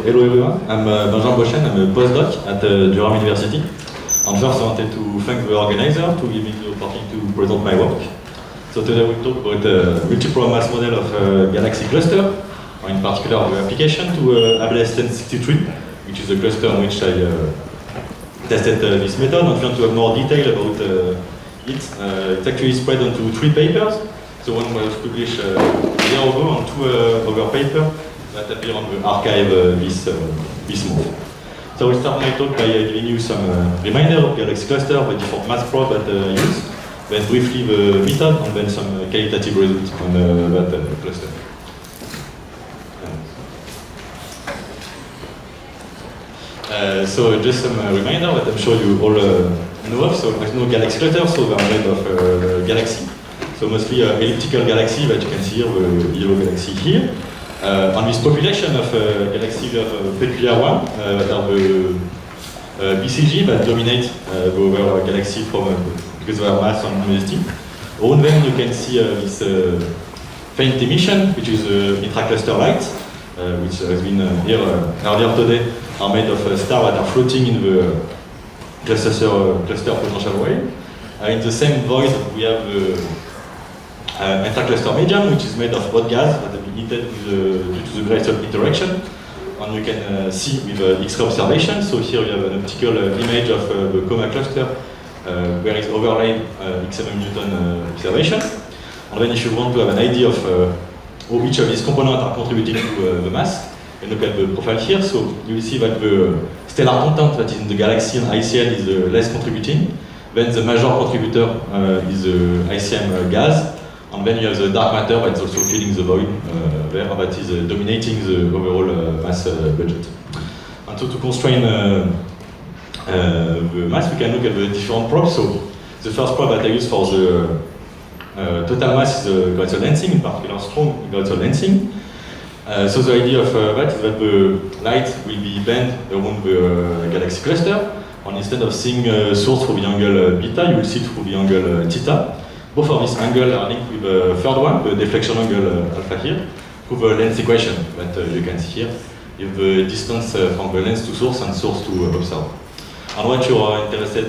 hello everyone. I'm Benjamin Bochen. I'm a postdoc at Durham University. And first, I wanted to thank the organizer to give me the opportunity to present my work. So today we'll talk about a multi-program mass model of Galaxy cluster, or in particular the application to ABLAS 1063, which is a cluster in which I tested this method. And if you want to have more detail about it, it's actually spread onto 3 papers. So one was published a year ago and 2 other papers that appear on the archive this month. So we'll start my talk by giving you some reminder of Galaxy cluster, the different mass probe that I use, then briefly the method, and then some qualitative results on that cluster. So just some reminder that I'm sure you all know of. So there's no Galaxy cluster, so they are made of galaxy. So mostly elliptical galaxy that you can see here, the yellow galaxy here. On this population of galaxies, we have a peculiar one, that are the BCG that dominate the overall galaxy from, because of their mass and luminosity. Around them you can see this faint emission, which is intracluster light, which has been here earlier today, are made of stars that are floating in the cluster potential wave. In the same void, we have the intracluster medium, which is made of hot gas that have been heated due to the greater interaction. And you can see with X-ray observation. So here you have an optical image of the coma cluster where it's overlaid X7 Newton observation. And then if you want to have an idea of how each of these components are contributing to the mass, you look at the profile here. So you will see that the stellar content that is in the galaxy and ICL is less contributing. Then the major contributor is the ICM gas. And then you have the dark matter that's also filling the void there, that is dominating the overall mass budget. And so to constrain the mass, we can look at the different probes. So the first probe that I use for the total mass is the gravitational lensing, in particular strong gravitational lensing. So the idea of that is that the light will be bent around the galaxy cluster, and instead of seeing a source through the angle beta, you will see it through the angle theta. Both of these angles are linked with the third one, the deflection angle alpha here, through the lens equation that you can see here, with the distance from the lens to source and source to observe. And what you are interested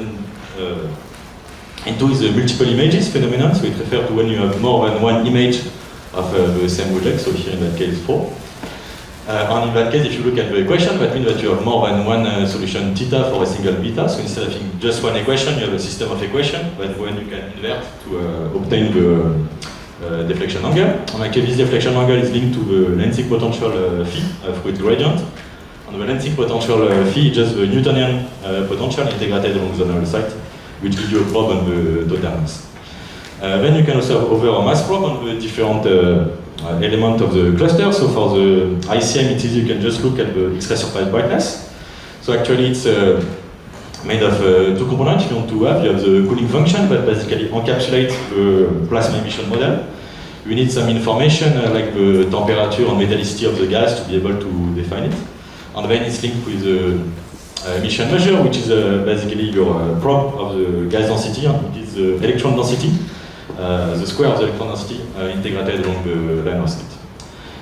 into is the multiple images phenomenon, so it refers to when you have more than one image of the same object, so here in that case 4. And in that case, if you look at the equation, that means that you have more than one solution theta for a single beta. So instead of having just one equation, you have a system of equations that when you can invert to obtain the deflection angle. And actually, this deflection angle is linked to the lensing potential phi through its gradient. And the lensing potential phi is just the Newtonian potential integrated along the null site, which gives you a probe on the total mass. Then you can also have over a mass probe on the different element of the cluster. So for the ICM, it's easy, you can just look at the X-ray surface brightness. So actually it's made of 2 components you want to have. You have the cooling function that basically encapsulates the plasma emission model. You need some information like the temperature and metallicity of the gas to be able to define it. And then it's linked with the emission measure, which is basically your probe of the gas density, and it is the electron density. The square of the electron density integrated along the line of sight.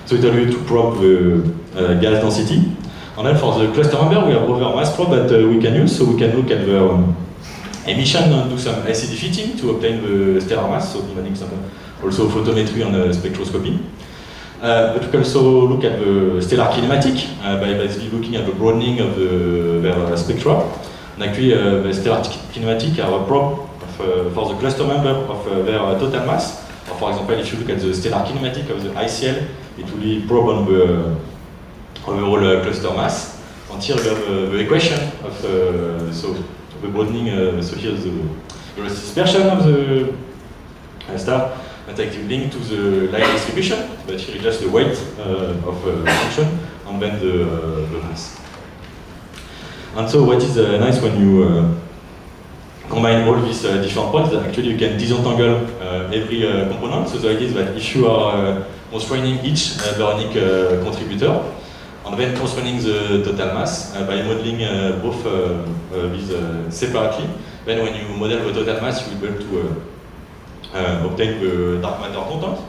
So it allows you to probe the gas density. And then for the cluster number, we have other mass probe that we can use. So we can look at the emission and do some LCD fitting to obtain the stellar mass, so demanding some also photometry and spectroscopy. But we can also look at the stellar kinematic by basically looking at the broadening of their spectra. And actually, the stellar kinematic are a probe for the cluster member of their total mass. Or for example, if you look at the stellar kinematic of the ICL, it will be probe on the overall cluster mass. And here you have the equation of so the broadening. So here the dispersion of the star that actually linked to the light distribution, but here is just the weight of the function and then the mass. And so what is nice when you combine all these different points, that actually you can disentangle every component. So the idea is that if you are constraining each baronic contributor, and then constraining the total mass by modeling both these separately, then when you model the total mass, you will be able to obtain the dark matter content,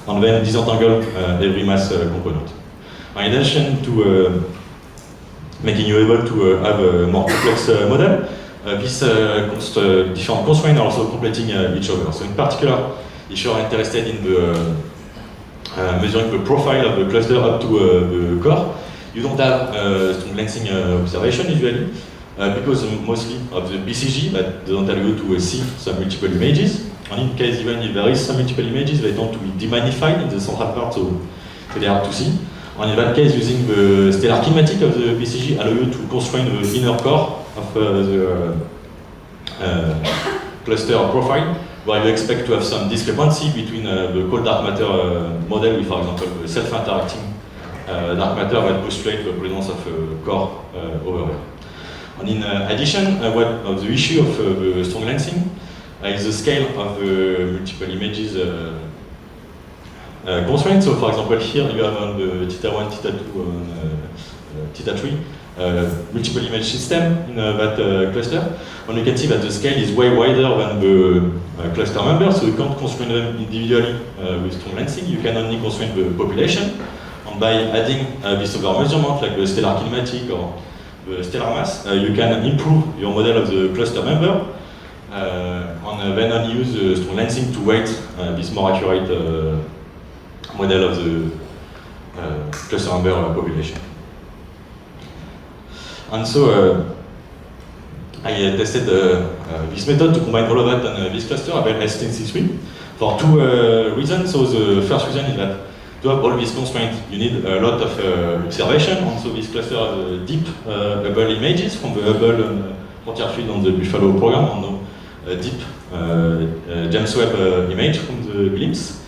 and then disentangle every mass component. In addition to making you able to have a more complex model. These different constraints are also completing each other. So in particular, if you are interested in the measuring the profile of the cluster up to the core, you don't have strong lensing observation usually, because mostly of the BCG that don't allow you to see some multiple images. And in case even if there is some multiple images, they tend to be demagnified in the central part, so they are hard to see. And in that case, using the stellar kinematic of the BCG allow you to constrain the inner core of the cluster profile, where you expect to have some discrepancy between the cold dark matter model with, for example, the self-interacting dark matter that postulate the presence of a core over there. And in addition, one of the issue of the strong lensing is the scale of the multiple images constraint. So, for example, here you have on the θ1, θ2, and θ3 multiple image system in that cluster. And you can see that the scale is way wider than the cluster members, so you can't constrain them individually with strong lensing. You can only constrain the population. And by adding this other measurement, like the stellar kinematic or the stellar mass, you can improve your model of the cluster member, and then only use the strong lensing to weight this more accurate model of the cluster member population. And so I tested this method to combine all of that on this cluster, ABL-STC3, for two reasons. So the first reason is that to have all these constraints, you need a lot of observation, and so this cluster has deep Hubble images from the Hubble and frontier field on the Buffalo program, and deep James Webb image from the glimpse.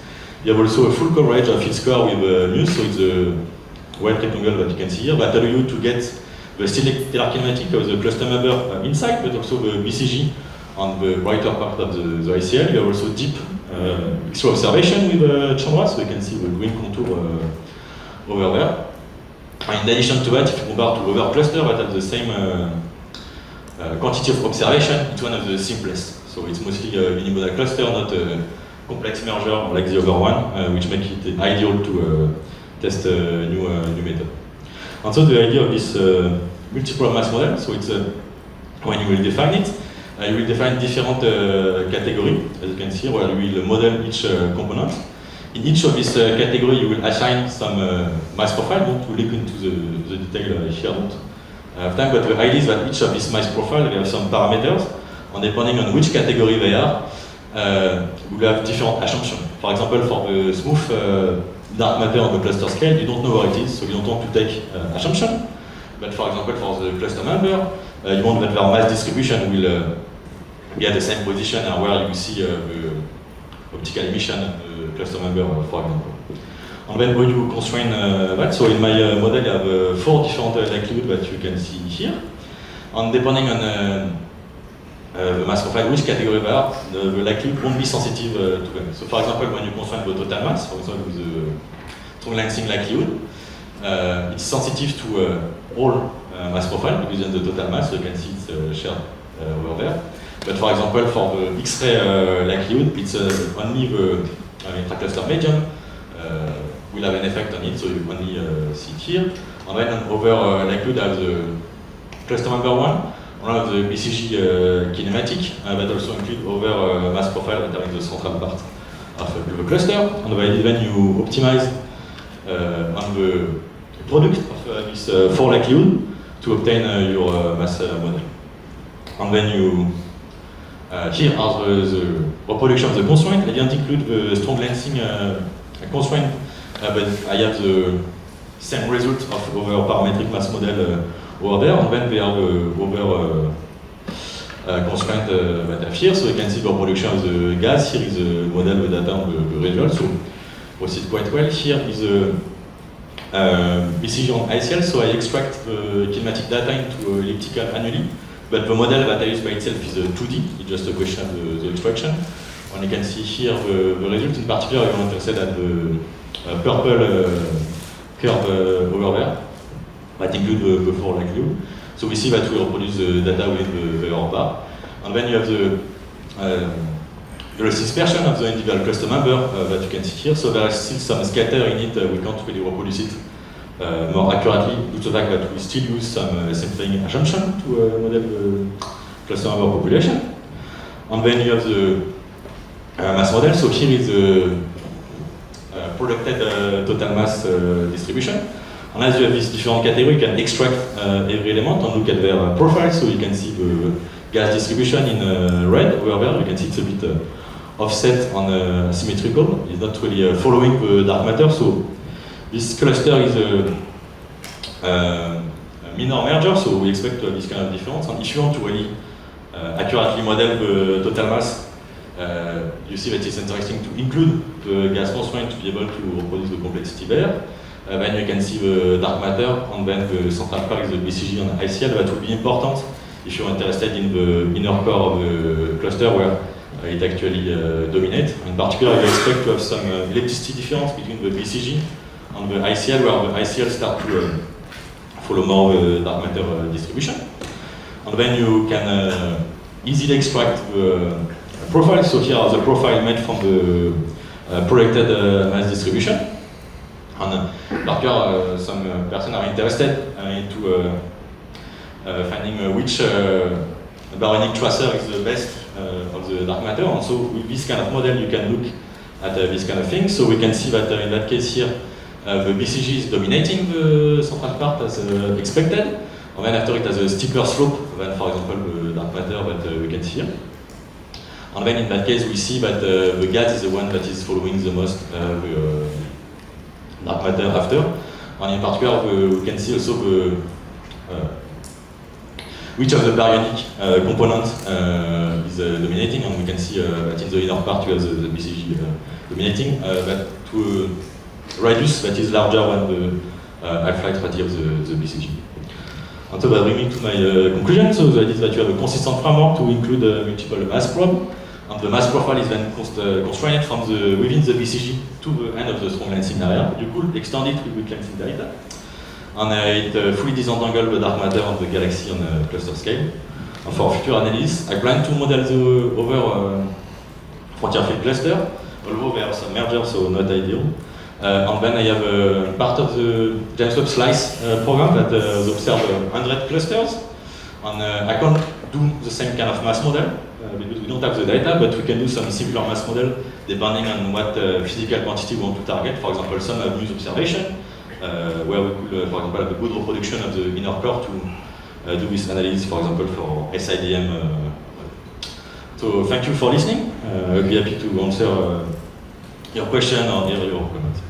You have also a full coverage of its core with Muse, so it's a wide rectangle that you can see here, that allow you to get the stellar kinematic of the cluster member inside, but also the BCG on the brighter part of the ICL. You have also deep X-ray observation with Chandra, so you can see the green contour over there. And in addition to that, if you compare to other clusters that have the same quantity of observation, it's one of the simplest. So it's mostly a unimodal cluster, not a complex merger like the other one, which makes it ideal to test a new method. And so the idea of this multiple mass model, so it's when you will define it, you will define different categories, as you can see, where you will model each component. In each of these categories, you will assign some mass profile. Don't look into the detail here, don't have time, but the idea is that each of these mass profiles will have some parameters, and depending on which category they are, we will have different assumptions. For example, for the smooth dark matter on the cluster scale, you don't know where it is, so you don't want to take assumption. But for example, for the cluster member, you want that their mass distribution will be at the same position where you see the optical emission of the cluster member, for example. And then when you constrain that, so in my model, I have 4 different likelihoods that you can see here. And depending on the mass profile, which category they are, the likelihood won't be sensitive to them. So for example, when you constrain the total mass, for example, with the strong lensing likelihood, it's sensitive to all mass profile, because in the total mass, you can see it's shared over there. But for example, for the X-ray likelihood, it's only the intracluster medium will have an effect on it, so you only see it here. And then over likelihood, I have the cluster member 1, one of the BCG kinematic, that also include over mass profile that are in the central part of the cluster. And then you optimize on the product of this 4 likelihood to obtain your mass model. And then you here are the reproduction of the constraint. I didn't include the strong lensing constraint, but I have the same result of over parametric mass model over there, and then they are over constraint that are here, so you can see the reproduction of the gas. Here is the model, the data, and the result, so proceed quite well. Here is the BCG on ICL, so I extract the kinematic data into elliptical annually, but the model that I use by itself is 2D, it's just a question of the extraction. And you can see here the result. In particular, you're interested at the purple curve over there, that include the 4 likelihood. So we see that we reproduce the data with the error bar. And then you have the dispersion of the individual cluster member that you can see here. So there is still some scatter in it, we can't really reproduce it more accurately due to the fact that we still use some sampling assumption to model the cluster number population. And then you have the mass model. So here is the projected total mass distribution. And as you have these different categories, you can extract every element and look at their profile. So you can see the gas distribution in red over there. You can see it's a bit offset and symmetrical. It's not really following the dark matter. So this cluster is a minor merger. So we expect to have this kind of difference. And if you want to really accurately model the total mass, you see that it's interesting to include the gas constraint to be able to reproduce the complexity there. Then you can see the dark matter, and then the central part is the BCG and ICL. That will be important if you're interested in the inner core of the cluster where it actually dominates. In particular, you expect to have some electricity difference between the BCG and the ICL, where the ICL start to follow more the dark matter distribution. And then you can easily extract the profile. So here are the profile made from the projected mass distribution. And Parker, some person are interested into finding which baryonic tracer is the best of the dark matter. And so with this kind of model, you can look at this kind of thing. So we can see that in that case here, the BCG is dominating the central part as expected. And then after it has a steeper slope than, for example, the dark matter that we can see here. And then in that case, we see that the gas is the one that is following the most the dark matter after. And in particular, we can see also the which of the baryonic components is dominating, and we can see that in the inner part you have the BCG dominating, but to radius that is larger than the half-life radius of the BCG. And so that brings me to my conclusion. So the idea is that you have a consistent framework to include multiple mass probe, and the mass profile is then constrained from within the BCG to the end of the strong lensing area. You could extend it with weak lensing data, and it fully disentangle the dark matter of the galaxy on a cluster scale. And for future analysis, I plan to model the over frontier field cluster, although there are some mergers, so not ideal. And then I have part of the James Webb Slice program that observes 100 clusters. And I can't do the same kind of mass model because we don't have the data, but we can do some similar mass model depending on what physical quantity we want to target. For example, some have news observation, where we could, for example, have a good reproduction of the inner core to do this analysis, for example, for SIDM. So thank you for listening. I'll be happy to answer your question or hear your comments.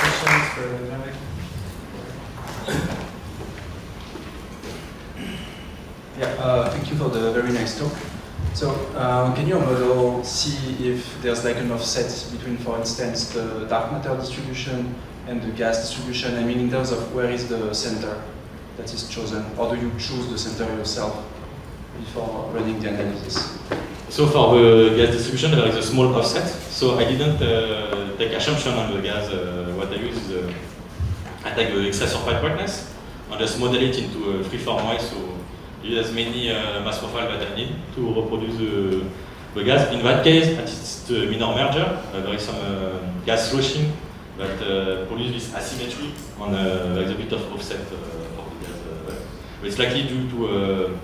Questions for Dominic? Yeah, thank you for the very nice talk. So, can your model see if there's like an offset between, for instance, the dark matter distribution and the gas distribution? I mean, in terms of where is the center that is chosen, or do you choose the center yourself before running the analysis? So for the gas distribution, there is a small offset. So I didn't take assumption on the gas. What I use is I take the X-ray surface brightness and just model it into a free-form way. So you have as many mass profile that I need to reproduce the gas. In that case, it's the minor merger. There is some gas sloshing that produces this asymmetry, and there is a bit of offset of the gas. But it's likely due to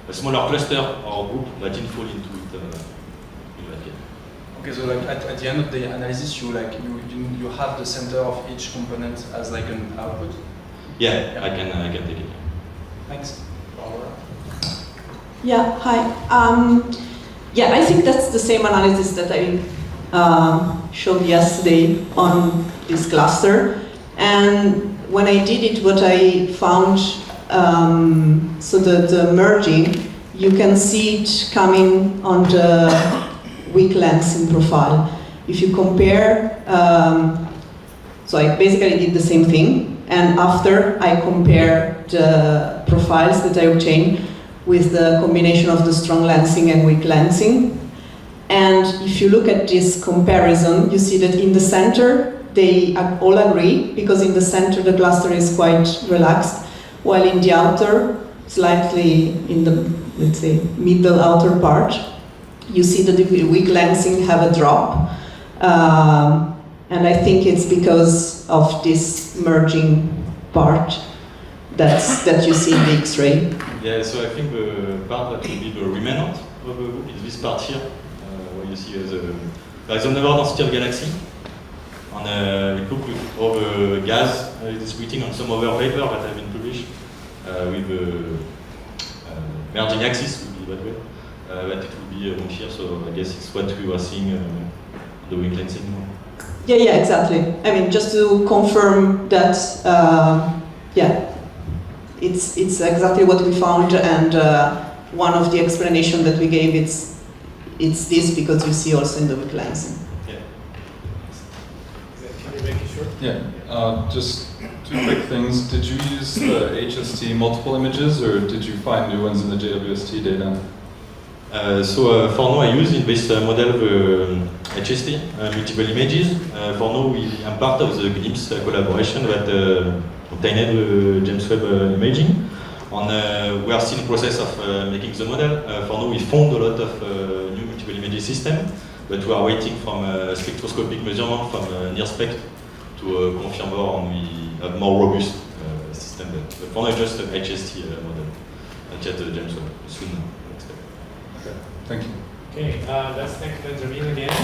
a smaller cluster or group that didn't fall into it in that case. Okay, so like at the end of the analysis, you have the center of each component as like an output. Yeah, I can take it. Thanks. Yeah, hi. Yeah, I think that's the same analysis that I showed yesterday on this cluster. And when I did it, what I found, so the merging, you can see it coming on the weak lensing profile. If you compare, so I basically did the same thing, and after I compare the profiles that I obtained with the combination of the strong lensing and weak lensing. And if you look at this comparison, you see that in the center, they all agree, because in the center the cluster is quite relaxed, while in the outer, slightly in the, let's say, middle outer part, you see that the weak lensing have a drop. And I think it's because of this merging part that you see in the X-ray. Yeah, so I think the part that will be the remnant of the book is this part here, where you see there is another density of galaxy. And it looks with all the gas distributing on some other paper that have been published with the merging axis, would be that way. But it will be around here, so I guess it's what we were seeing on the weak lensing. Yeah, exactly. I mean, just to confirm that, it's exactly what we found, and one of the explanations that we gave, it's this, because you see also in the weak lensing. Can you make it short? Yeah, just two quick things. Did you use the HST multiple images, or did you find new ones in the JWST data? For now, I use in this model the HST, multiple images. For now, I'm part of the GLIMS collaboration that obtained the James Webb imaging. And we are still in the process of making the model. For now, we found a lot of new multiple images system, but we are waiting from spectroscopic measurement from NIRSPEC to confirm more on a more robust system. But for now, just an HST model, not yet James Webb, soon. Okay, thank you. Okay, let's thank Benjamin again.